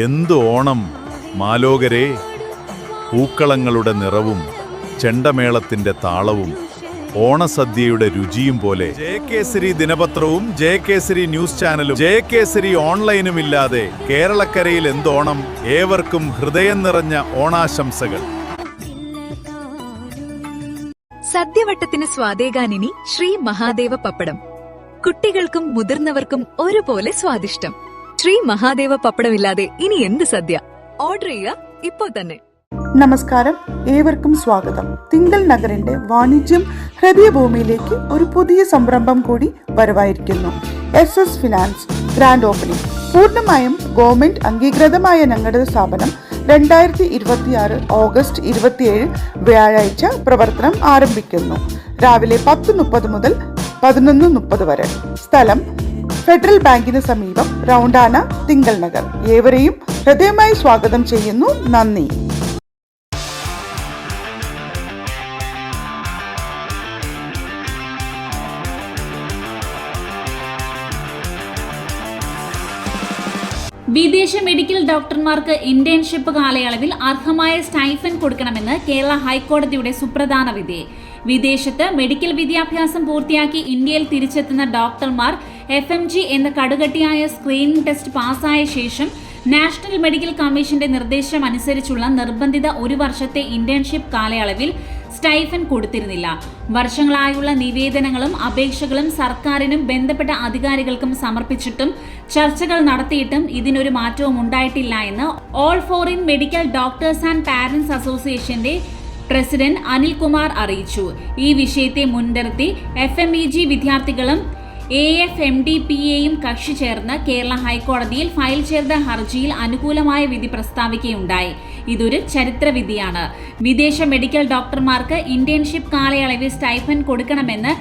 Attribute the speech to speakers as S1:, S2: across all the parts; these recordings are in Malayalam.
S1: എന്ത് ഓണം മാലോകരെ! പൂക്കളങ്ങളുടെ നിറവും ചെണ്ടമേളത്തിന്റെ താളവും ഓണസദ്യയുടെ രുചിയും പോലെ ജയകേസരി ദിനപത്രവും ജയകേസരി ന്യൂസ് ചാനലും ജയകേസരി ഓൺലൈനുമില്ലാതെ കേരളക്കരയിൽ എന്തോണം. ഏവർക്കും ഹൃദയം നിറഞ്ഞ ഓണാശംസകൾ.
S2: സദ്യവട്ടത്തിന് സ്വാദേകാനിനി ശ്രീ മഹാദേവ പപ്പടം. കുട്ടികൾക്കും മുതിർന്നവർക്കും ഒരുപോലെ സ്വാദിഷ്ടം. ശ്രീ മഹാദേവ പപ്പടമില്ലാതെ ഇനി എന്ത് സദ്യ? ഓർഡർ ചെയ്യുക ഇപ്പോ തന്നെ.
S3: നമസ്കാരം, ഏവർക്കും സ്വാഗതം. തിങ്കൾ നഗറിന്റെ വാണിജ്യം ഹൃദയഭൂമിയിലേക്ക് ഒരു പുതിയ സംരംഭം കൂടി വരവായിരിക്കുന്നു. SS finance grand opening. പൂർണ്ണമായും ഗവൺമെന്റ് അംഗീകൃതമായ ഞങ്ങളുടെ സ്ഥാപനം 2026 ഓഗസ്റ്റ് 27 വ്യാഴാഴ്ച പ്രവർത്തനം ആരംഭിക്കുന്നു. രാവിലെ 10:30 മുതൽ 11:30 വരെ. സ്ഥലം ഫെഡറൽ ബാങ്കിന് സമീപം, റൗണ്ടാന, തിങ്കൾ നഗർ. ഏവരെയും ഹൃദയമായി സ്വാഗതം ചെയ്യുന്നു. നന്ദി.
S4: വിദേശ മെഡിക്കൽ ഡോക്ടർമാർക്ക് ഇന്റേൺഷിപ്പ് കാലയളവിൽ അർഹമായ സ്റ്റൈഫൻ കൊടുക്കണമെന്ന് കേരള ഹൈക്കോടതിയുടെ സുപ്രധാന വിധി. വിദേശത്ത് മെഡിക്കൽ വിദ്യാഭ്യാസം പൂർത്തിയാക്കി ഇന്ത്യയിൽ തിരിച്ചെത്തുന്ന ഡോക്ടർമാർ FMG എന്ന കടുകട്ടിയായ സ്ക്രീനിംഗ് ടെസ്റ്റ് പാസ്സായ ശേഷം നാഷണൽ മെഡിക്കൽ കമ്മീഷന്റെ നിർദ്ദേശം അനുസരിച്ചുള്ള നിർബന്ധിത 1 വർഷത്തെ ഇന്റേൺഷിപ്പ് കാലയളവിൽ സ്റ്റൈഫൻ കൊടുത്തിരുന്നില്ല. വർഷങ്ങളായുള്ള നിവേദനങ്ങളും അപേക്ഷകളും സർക്കാരിനും ബന്ധപ്പെട്ട അധികാരികൾക്കും സമർപ്പിച്ചിട്ടും ചർച്ചകൾ നടത്തിയിട്ടും ഇതിനൊരു മാറ്റവും ഉണ്ടായിട്ടില്ല എന്ന് all foreign medical doctors and parents അസോസിയേഷന്റെ പ്രസിഡന്റ് അനിൽകുമാർ അറിയിച്ചു. ഈ വിഷയത്തെ മുൻനിർത്തി FMEG വിദ്യാർത്ഥികളും AFMDPAയും കക്ഷി ചേർന്ന് കേരള ഹൈക്കോടതിയിൽ ഫയൽ ചെയ്ത ഹർജിയിൽ അനുകൂലമായ വിധി പ്രസ്താവിക്കുകയുണ്ടായി. ഇതൊരു ചരിത്ര വിധിയാണ്. വിദേശ മെഡിക്കൽ ഡോക്ടർമാർക്ക് ഇന്റേൺഷിപ്പ് കാലയളവിൽ സ്റ്റൈഫൻ കൊടുക്കണമെന്ന്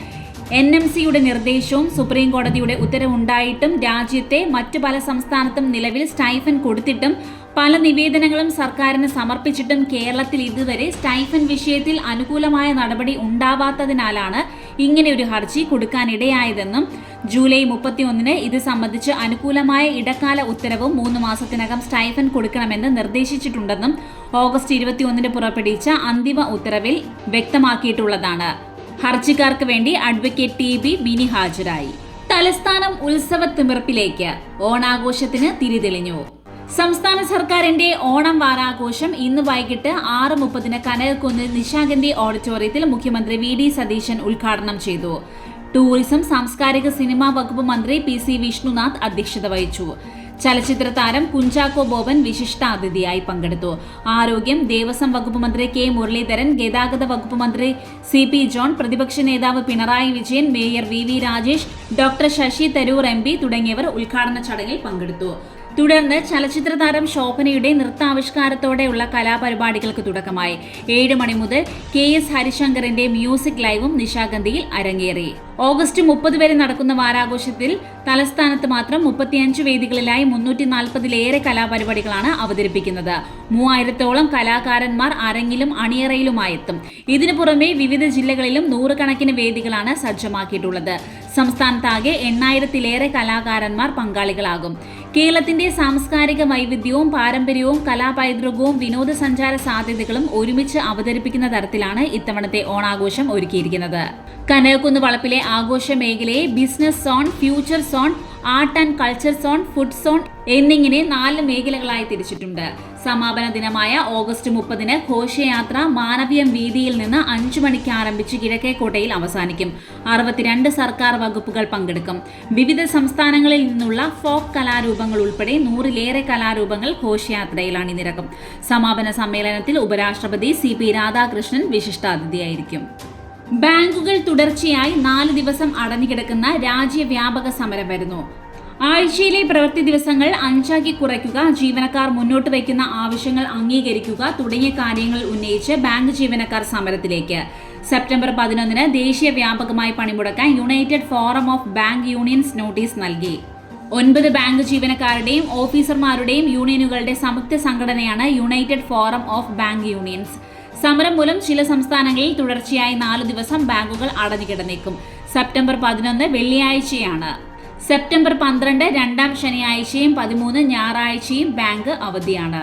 S4: NMCയുടെ നിർദ്ദേശവും സുപ്രീം കോടതിയുടെ ഉത്തരവുണ്ടായിട്ടും രാജ്യത്തെ മറ്റു പല സംസ്ഥാനത്തും നിലവിൽ സ്റ്റൈഫൻ കൊടുത്തിട്ടും പല നിവേദനങ്ങളും സർക്കാരിന് സമർപ്പിച്ചിട്ടും കേരളത്തിൽ ഇതുവരെ സ്റ്റൈഫൻ വിഷയത്തിൽ അനുകൂലമായ നടപടി ഉണ്ടാവാത്തതിനാലാണ് ഇങ്ങനെ ഒരു ഹർജി കൊടുക്കാനിടയായതെന്നും ജൂലൈ 31 ഇത് സംബന്ധിച്ച് അനുകൂലമായ ഇടക്കാല ഉത്തരവും 3 മാസത്തിനകം സ്റ്റൈഫൻ കൊടുക്കണമെന്ന് നിർദ്ദേശിച്ചിട്ടുണ്ടെന്നും ഓഗസ്റ്റ് 21 പുറപ്പെടുവിച്ച അന്തിമ ഉത്തരവിൽ വ്യക്തമാക്കിയിട്ടുള്ളതാണ്. ഹർജിക്കാർക്ക് വേണ്ടി അഡ്വക്കേറ്റ് TB ബിനി ഹാജരായി. തലസ്ഥാനം ഉത്സവ തിമിർപ്പിലേക്ക്. ഓണാഘോഷത്തിന് തിരിതെളിഞ്ഞു. സംസ്ഥാന സർക്കാരിന്റെ ഓണം വാരാഘോഷം ഇന്ന് വൈകിട്ട് 6:30 കനകക്കുന്ന് നിശാഗന്ധി ഓഡിറ്റോറിയത്തിൽ മുഖ്യമന്ത്രി VD സതീശൻ ഉദ്ഘാടനം ചെയ്തു. ടൂറിസം സാംസ്കാരിക സിനിമാ വകുപ്പ് മന്ത്രി PC വിഷ്ണുനാഥ് അധ്യക്ഷത വഹിച്ചു. ചലച്ചിത്ര താരം കുഞ്ചാക്കോ ബോബൻ വിശിഷ്ടാതിഥിയായി പങ്കെടുത്തു. ആരോഗ്യം ദേവസ്വം വകുപ്പ് മന്ത്രി K മുരളീധരൻ, ഗതാഗത വകുപ്പ് മന്ത്രി CP ജോൺ, പ്രതിപക്ഷ നേതാവ് Pinarayi Vijayan, mayor VV Rajesh, doctor Shashi Tharoor MP തുടങ്ങിയവർ ഉദ്ഘാടന ചടങ്ങിൽ പങ്കെടുത്തു. തുടർന്ന് ചലച്ചിത്ര താരം ശോഭനയുടെ നൃത്താവിഷ്കാരത്തോടെയുള്ള കലാപരിപാടികൾക്ക് തുടക്കമായി. 7 മണി മുതൽ KS ഹരിശങ്കറിന്റെ മ്യൂസിക് ലൈവും നിശാഗന്ധിയിൽ അരങ്ങേറി. ഓഗസ്റ്റ് 30 വരെ നടക്കുന്ന വാരാഘോഷത്തിൽ തലസ്ഥാനത്ത് മാത്രം 35 വേദികളിലായി 340-ലേറെ കലാപരിപാടികളാണ് അവതരിപ്പിക്കുന്നത്. 3000-ഓളം കലാകാരന്മാർ അരങ്ങിലും അണിയറയിലുമായെത്തും. ഇതിനു പുറമെ വിവിധ ജില്ലകളിലും 100 വേദികളാണ് സജ്ജമാക്കിയിട്ടുള്ളത്. സംസ്ഥാനത്താകെ 8000-ലേറെ കലാകാരന്മാർ പങ്കാളികളാകും. കേരളത്തിന്റെ സാംസ്കാരിക വൈവിധ്യവും പാരമ്പര്യവും കലാപൈതൃകവും വിനോദസഞ്ചാര സാധ്യതകളും ഒരുമിച്ച് അവതരിപ്പിക്കുന്ന തരത്തിലാണ് ഇത്തവണത്തെ ഓണാഘോഷം ഒരുക്കിയിരിക്കുന്നത്. കനകക്കുന്ന് വളപ്പിലെ ആഘോഷ മേഖലയെ business zone, future zone, art and culture zone, food zone എന്നിങ്ങനെ 4 മേഖലകളായി തിരിച്ചിട്ടുണ്ട്. സമാപന ദിനമായ ഓഗസ്റ്റ് 30 ഘോഷയാത്ര മാനവീയം വീതിയിൽ നിന്ന് 5 മണിക്ക് ആരംഭിച്ച് കിഴക്കേക്കോട്ടയിൽ അവസാനിക്കും. 62 സർക്കാർ വകുപ്പുകൾ പങ്കെടുക്കും. വിവിധ സംസ്ഥാനങ്ങളിൽ നിന്നുള്ള ഫോക്ക് കലാരൂപങ്ങൾ ഉൾപ്പെടെ 100-ലേറെ കലാരൂപങ്ങൾ ഘോഷയാത്രയിൽ അണിനിരക്കും. സമാപന സമ്മേളനത്തിൽ ഉപരാഷ്ട്രപതി CP രാധാകൃഷ്ണൻ വിശിഷ്ടാതിഥിയായിരിക്കും. ബാങ്കുകൾ തുടർച്ചയായി 4 ദിവസം അടഞ്ഞുകിടക്കുന്ന രാജ്യവ്യാപക സമരം വരുന്നു. ആഴ്ചയിലെ പ്രവൃത്തി ദിവസങ്ങൾ 5 കുറയ്ക്കുക, ജീവനക്കാർ മുന്നോട്ട് വയ്ക്കുന്ന ആവശ്യങ്ങൾ അംഗീകരിക്കുക തുടങ്ങിയ കാര്യങ്ങൾ ഉന്നയിച്ച് ബാങ്ക് ജീവനക്കാർ സമരത്തിലേക്ക്. സെപ്റ്റംബർ 11 ദേശീയ വ്യാപകമായി പണിമുടക്കാൻ United Forum of Bank Unions notice നൽകി. 9 ബാങ്ക് ജീവനക്കാരുടെയും ഓഫീസർമാരുടെയും യൂണിയനുകളുടെ സംയുക്ത സംഘടനയാണ് United Forum of Bank Unions. സമരം മൂലം ചില സംസ്ഥാനങ്ങളിൽ തുടർച്ചയായി 4 ദിവസം ബാങ്കുകൾ അടഞ്ഞുകിടന്നേക്കും. സെപ്റ്റംബർ 11 വെള്ളിയാഴ്ചയാണ്. സെപ്റ്റംബർ 12 രണ്ടാം ശനിയാഴ്ചയും 13 ഞായറാഴ്ചയും ബാങ്ക് അവധിയാണ്.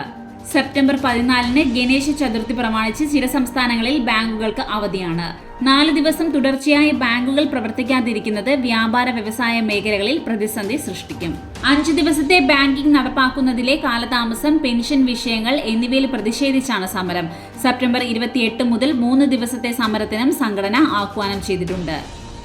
S4: സെപ്റ്റംബർ 14 ഗണേശ ചതുർത്ഥി പ്രമാണിച്ച് ചില സംസ്ഥാനങ്ങളിൽ ബാങ്കുകൾക്ക് അവധിയാണ്. 4 ദിവസം തുടർച്ചയായി ബാങ്കുകൾ പ്രവർത്തിക്കാതിരിക്കുന്നത് വ്യാപാര വ്യവസായ മേഖലകളിൽ പ്രതിസന്ധി സൃഷ്ടിക്കും. 5 ദിവസത്തെ ബാങ്കിംഗ് നടപ്പാക്കുന്നതിലെ കാലതാമസം, പെൻഷൻ വിഷയങ്ങൾ എന്നിവയിൽ പ്രതിഷേധിച്ചാണ് സമരം. സെപ്റ്റംബർ 28 മുതൽ 3 ദിവസത്തെ സമരത്തിനും സംഘടന ആഹ്വാനം ചെയ്തിട്ടുണ്ട്.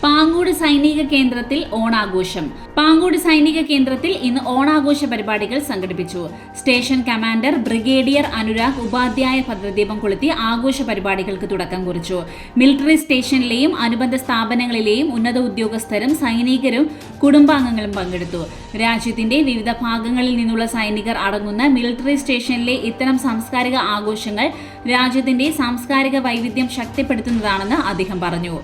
S4: പാങ്ങോട് സൈനിക കേന്ദ്രത്തിൽ ഓണാഘോഷം. പാങ്ങോട് സൈനിക കേന്ദ്രത്തിൽ ഇന്ന് ഓണാഘോഷ പരിപാടികൾ സംഘടിപ്പിച്ചു. Station commander brigadier Anurag Upadhyay ഭദ്രദീപം കൊളുത്തി ആഘോഷ പരിപാടികൾക്ക് തുടക്കം കുറിച്ചു. മിലിറ്ററി സ്റ്റേഷനിലെയും അനുബന്ധ സ്ഥാപനങ്ങളിലെയും ഉന്നത ഉദ്യോഗസ്ഥരും സൈനികരും കുടുംബാംഗങ്ങളും പങ്കെടുത്തു. രാജ്യത്തിന്റെ വിവിധ ഭാഗങ്ങളിൽ നിന്നുള്ള സൈനികർ അടങ്ങുന്ന മിലിറ്ററി സ്റ്റേഷനിലെ ഇത്തരം സാംസ്കാരിക ആഘോഷങ്ങൾ രാജ്യത്തിന്റെ സാംസ്കാരിക വൈവിധ്യം ശക്തിപ്പെടുത്തുന്നതാണെന്ന് അദ്ദേഹം പറഞ്ഞു.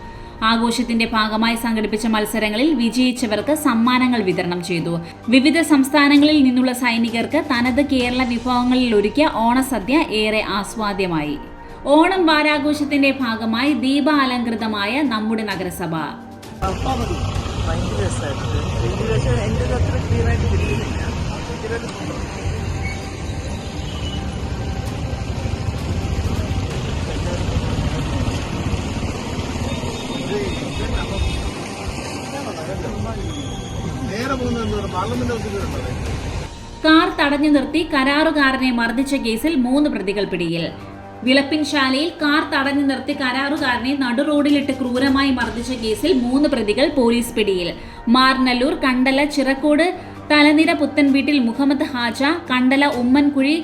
S4: ആഘോഷത്തിന്റെ ഭാഗമായി സംഘടിപ്പിച്ച മത്സരങ്ങളിൽ വിജയിച്ചവർക്ക് സമ്മാനങ്ങൾ വിതരണം ചെയ്തു. വിവിധ സംസ്ഥാനങ്ങളിൽ നിന്നുള്ള സൈനികർക്ക് തനത് കേരള വിഭവങ്ങളിൽ ഒരുക്കിയ ഓണസദ്യ ഏറെ ആസ്വാദ്യമായി. ഓണം വാരാഘോഷത്തിന്റെ ഭാഗമായി ദീപാലങ്കൃതമായ നമ്മുടെ നഗരസഭ. കാർ തടഞ്ഞു നിർത്തി കരാറുകാരനെ മർദ്ദിച്ച കേസിൽ 3 പ്രതികൾ പിടിയിൽ. വിളപ്പിൻശാലയിൽ കാർ തടഞ്ഞു നിർത്തി കരാറുകാരനെ നടുറോഡിലിട്ട് ക്രൂരമായി മർദ്ദിച്ച കേസിൽ 3 പ്രതികൾ പോലീസ് പിടിയിൽ. മാർനല്ലൂർ കണ്ടല ചിറക്കോട് തലനിര പുത്തൻവീട്ടിൽ മുഹമ്മദ് ഹാജ, കണ്ടല ഉമ്മൻകുഴി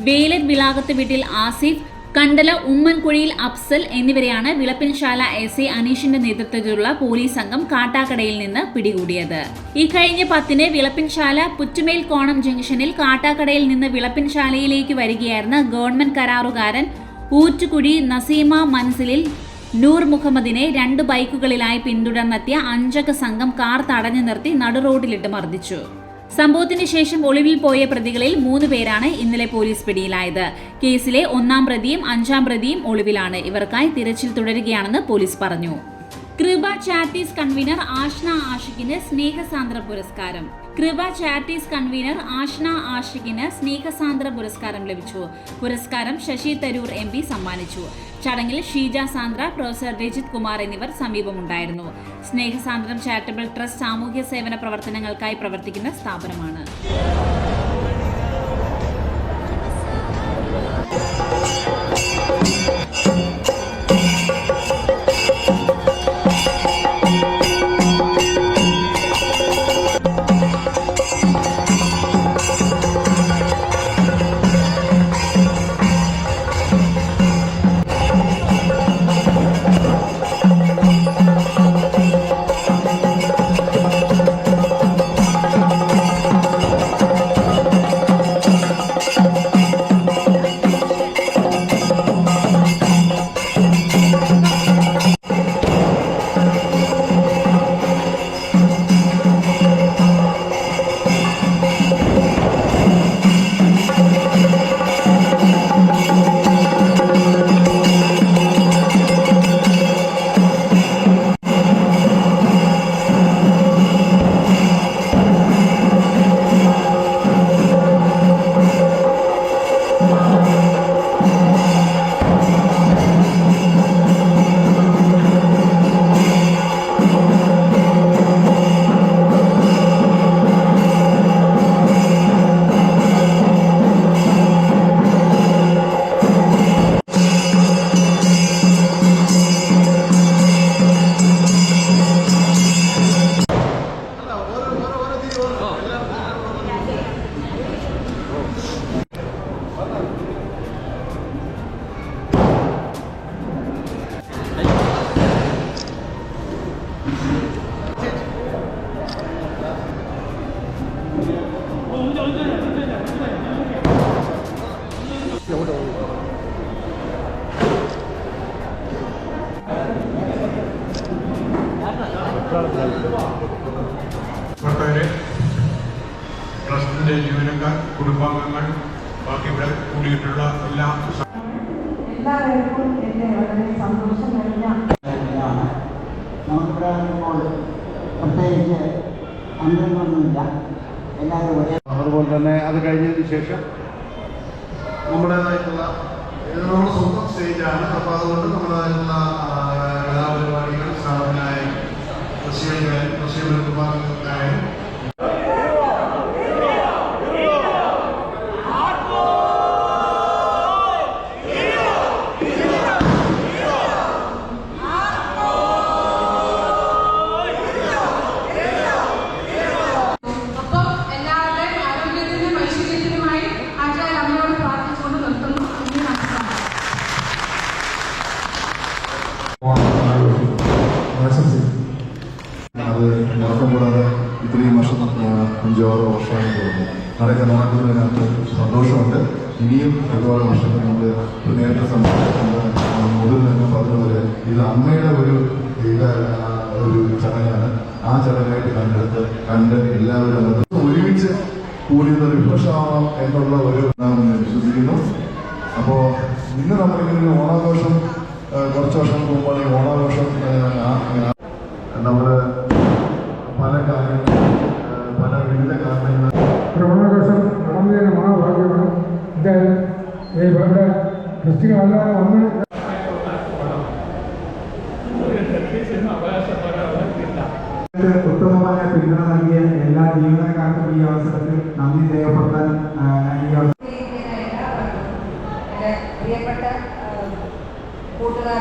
S4: വേലൻ വിളാകത്ത് വീട്ടിൽ ആസിഫ്, കണ്ടല ഉമ്മൻകുഴിയിൽ അഫ്സൽ എന്നിവരെയാണ് വിളപ്പിൻശാല എസ്.ഐ അനീഷിന്റെ നേതൃത്വത്തിലുള്ള പോലീസ് സംഘം കാട്ടാക്കടയിൽ നിന്ന് പിടികൂടിയത്. ഇക്കഴിഞ്ഞ 10 വിളപ്പിൻശാല പുറ്റുമേൽ കോണം ജംഗ്ഷനിൽ കാട്ടാക്കടയിൽ നിന്ന് വിളപ്പിൻശാലയിലേക്ക് വരികയായിരുന്ന ഗവൺമെന്റ് കരാറുകാരൻ ഊറ്റുകുഴി നസീമ മൻസിലിൽ നൂർ മുഹമ്മദിനെ 2 ബൈക്കുകളിലായി പിന്തുടർന്നെത്തിയ 5 അംഗ സംഘം കാർ തടഞ്ഞു നിർത്തി നടുറോഡിലിട്ട് മർദ്ദിച്ചു. സംഭവത്തിന് ശേഷം ഒളിവിൽ പോയ പ്രതികളിൽ 3 പേരാണ് ഇന്നലെ പോലീസ് പിടിയിലായത്. കേസിലെ 1-ാം പ്രതിയും 5-ാം പ്രതിയും ഒളിവിലാണ്. ഇവർക്കായി തിരച്ചിൽ തുടരുകയാണെന്ന് പോലീസ് പറഞ്ഞു. കൃപ ചാരിറ്റീസ് കൺവീനർ ആഷ്ന ആഷിഖിന് സ്നേഹസാന്ദ്ര പുരസ്കാരം. കൃപ ചാരിറ്റീസ് കൺവീനർ ആഷ്ന ആഷിഖിന് സ്നേഹസാന്ദ്ര പുരസ്കാരം ലഭിച്ചു. പുരസ്കാരം ശശി തരൂർ MP സമ്മാനിച്ചു. ചടങ്ങിൽ ഷീജ സാന്ദ്ര, പ്രൊഫസർ രജിത് കുമാർ എന്നിവർ സമീപമുണ്ടായിരുന്നു. സ്നേഹസാന്ദ്രം ചാരിറ്റബിൾ ട്രസ്റ്റ് സാമൂഹ്യ സേവന പ്രവർത്തനങ്ങൾക്കായി പ്രവർത്തിക്കുന്ന സ്ഥാപനമാണ്.
S5: പ്രവർത്തകരെ, ട്രസ്റ്റിന്റെ ജീവനക്കാർ, കുടുംബാംഗങ്ങൾ, ബാക്കി ഇവിടെ കൂടിയിട്ടുള്ള
S6: എല്ലാവർക്കും എൻ്റെ വളരെ സന്തോഷം നിറഞ്ഞ നമുക്കിവിടെ ഇപ്പോൾ പ്രത്യേകിച്ച് അങ്ങനെയൊന്നുമില്ല. എല്ലാവരും ഒരേ
S7: അതുപോലെ തന്നെ അത് കഴിഞ്ഞതിന് ശേഷം നമ്മുടേതായിട്ടുള്ള നമ്മുടെ സ്വന്തം സ്റ്റേജാണ്. അപ്പോൾ അതുകൊണ്ട് നമ്മുടേതായിട്ടുള്ള കലാപരിപാടികൾ സ്ഥാപനമായ കൃഷി വിഭാഗങ്ങൾക്കായാലും
S8: അത് മറക്കം കൂടാതെ ഇത്രയും വർഷം 5-6 വർഷമായി തോന്നുന്നു നടക്കുന്നതിനകത്ത് സന്തോഷമുണ്ട്. ഇനിയും ഒരുപാട് വർഷങ്ങൾ നമ്മൾ നേരത്തെ സംസാരിക്കുന്നത് മുതിർന്ന് പറഞ്ഞതുപോലെ ഇത് അമ്മയുടെ ഒരു ചടങ്ങാണ്. ആ ചടങ്ങായിട്ട് കണ്ട് എല്ലാവരും ഒരുമിച്ച് കൂടിയത് റിഫ്രഷാവാം എന്നുള്ള ഒരു വിശ്വസിക്കുന്നു. അപ്പോൾ ഇന്ന് നമ്മളിങ്ങനെ ഒരു ഓണാഘോഷം കുറച്ച് വർഷം മുമ്പാണ് ഈ ഓണാഘോഷം നമ്മൾ പല കാര്യങ്ങൾ പല വിവിധ കാരണങ്ങൾ
S9: ഓണാഘോഷം നടന്നു തന്നെ മഹാഭാഗ്യമാണ്. എന്തായാലും ഇവിടെ ക്രിസ്ത്യനല്ലാതെ വന്ന്
S10: ഉത്തമമായ പിന്തുണ നൽകിയ എല്ലാ ജീവനക്കാർക്കും ഈ അവസരത്തിൽ നന്ദി രേഖപ്പെടുത്താൻ
S6: പ്രിയപ്പെട്ട കൂട്ടുകാർ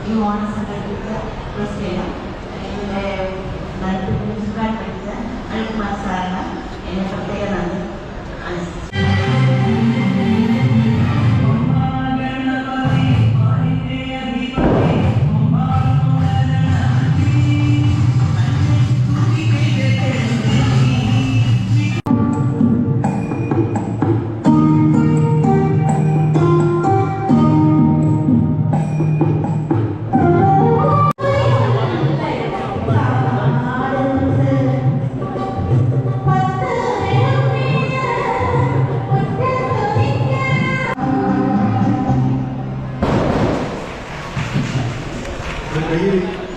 S11: ഈ ഓണം സംഘടിപ്പിച്ച പ്രസിഡന്റ് എൻ്റെ പ്രിൻസിപ്പാൾ പഠിച്ച അനിൽകുമാർ സാറിന് എന്നെ പ്രത്യേക നന്ദി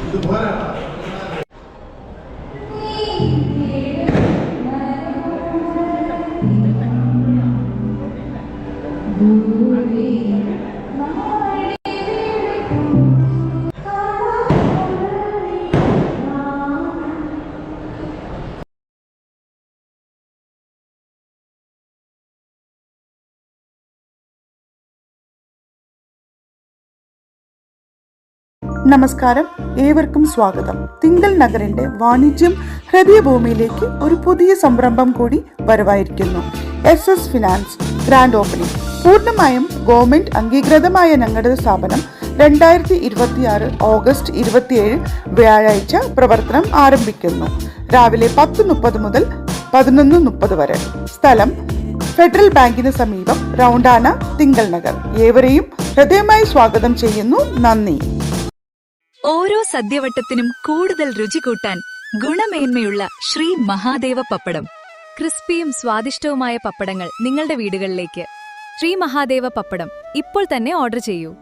S7: ഇത് പോരാ.
S3: നമസ്കാരം, ഏവർക്കും സ്വാഗതം. തിങ്കൾ നഗറിന്റെ വാണിജ്യം ഹൃദയഭൂമിയിലേക്ക് ഒരു പുതിയ സംരംഭം കൂടി വരവായിരിക്കുന്നു. SS finance grand opening. പൂർണ്ണമായും ഗവൺമെന്റ് അംഗീകൃതമായ ഞങ്ങളുടെ സ്ഥാപനം 2026 ഓഗസ്റ്റ് 27 വ്യാഴാഴ്ച പ്രവർത്തനം ആരംഭിക്കുന്നു. രാവിലെ 10:30 മുതൽ 11:30 വരെ. സ്ഥലം ഫെഡറൽ ബാങ്കിന് സമീപം, റൗണ്ടാന, തിങ്കൾ നഗർ. ഏവരെയും ഹൃദയമായി സ്വാഗതം ചെയ്യുന്നു. നന്ദി.
S2: ഓരോ സദ്യവട്ടത്തിനും കൂടുതൽ രുചി കൂട്ടാൻ ഗുണമേന്മയുള്ള ശ്രീ മഹാദേവ പപ്പടം. ക്രിസ്പിയും സ്വാദിഷ്ടവുമായ പപ്പടങ്ങൾ നിങ്ങളുടെ വീടുകളിലേക്ക്. ശ്രീ മഹാദേവ പപ്പടം ഇപ്പോൾ തന്നെ ഓർഡർ ചെയ്യൂ.